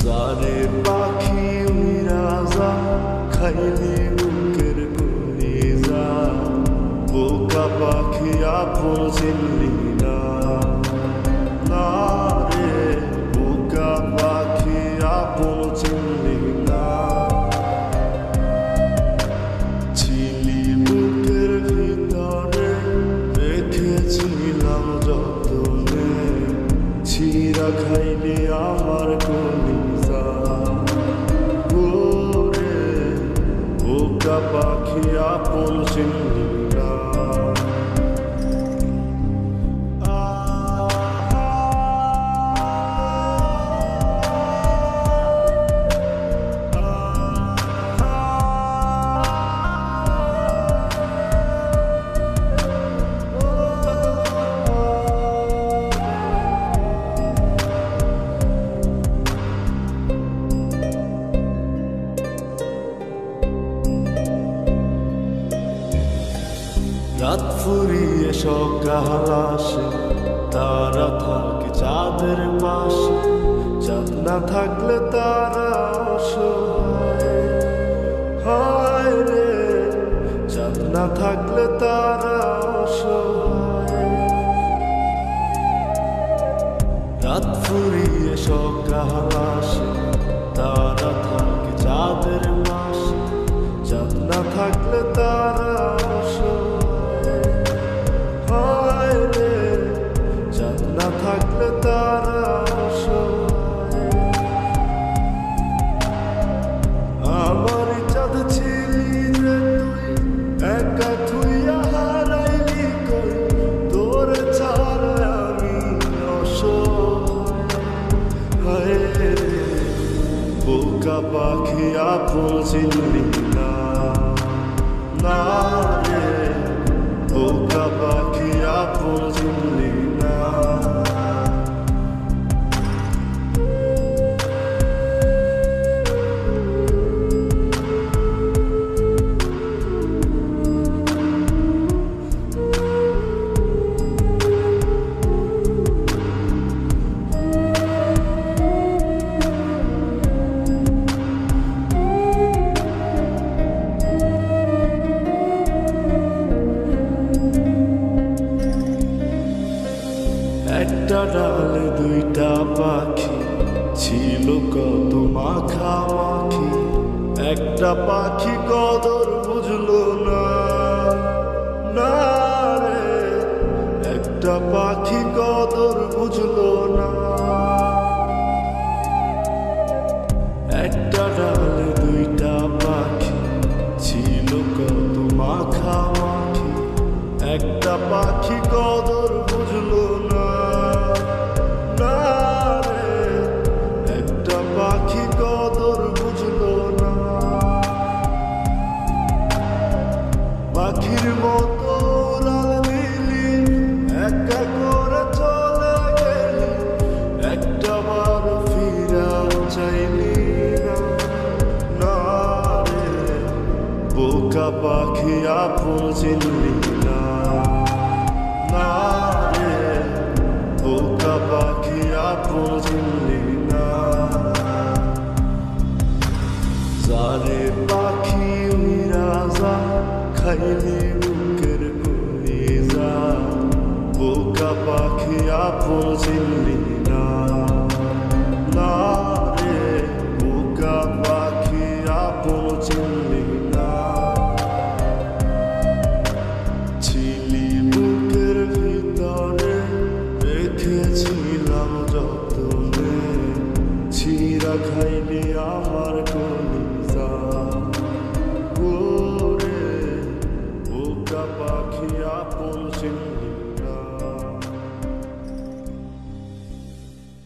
জানে পাখি উইরা যা খাইলি বুকের কলিজা বোকা পাখি আপন চিনলি না না রে বোকা পাখি আপন চিনলি না ছিলি বুকের ভিতরে রেখেছিলাম যতনে ছিঁড়া খাইলি আমার কলিজা ওরে বোকা পাখি আপন চিনলি না রাত ফুরিয়ে সকাল আসে তারা থাকে চাঁদের পাশে চাঁদ না থাকলে তারা অসহায় হায় রে চাঁদ না থাকলে তারা অসহায় রাত ফুরিয়ে সকাল আসে তারা থাকে চাঁদের পাশে চাঁদ না থাকলে তারা অসহায় থাকলে তারা আমার চাঁদ ছিলি যে তুই একা থুইয়া হারাইলি কই তোর ছাড়া আমি অসহায় রে বোকা পাখি আপন চিনলি না না রে বোকা পাখি আপন চিনলি না একটা ডালে দুইটা পাখি ছিল কত মাখামাখি একটা পাখি কদর বুঝলো না না রে একটা পাখি কদর বুঝলো না একটা ডালে দুইটা পাখি ছিল কত মাখামাখি একটা পাখি কদর বুঝলো না না রে একটা পাখি কদর বুঝলো না পাখির মতো উড়াল দিলি একা করে চলে গেলি একটা বার ফিরা চাইলি না না রে বোকা পাখি আপন চিনলি না না রে বোকা পাখি আপন চিনলি না জানে পাখি উইরা যা খাইলি বুকের কলিজা বোকা পাখি আপন চিনলি না না রে বোকা পাখি আপন চিনলি না ছিলি বুকের ভিতরে রেখেছিলাম যতনে ছিঁড়া খাইলি আমার কলিজা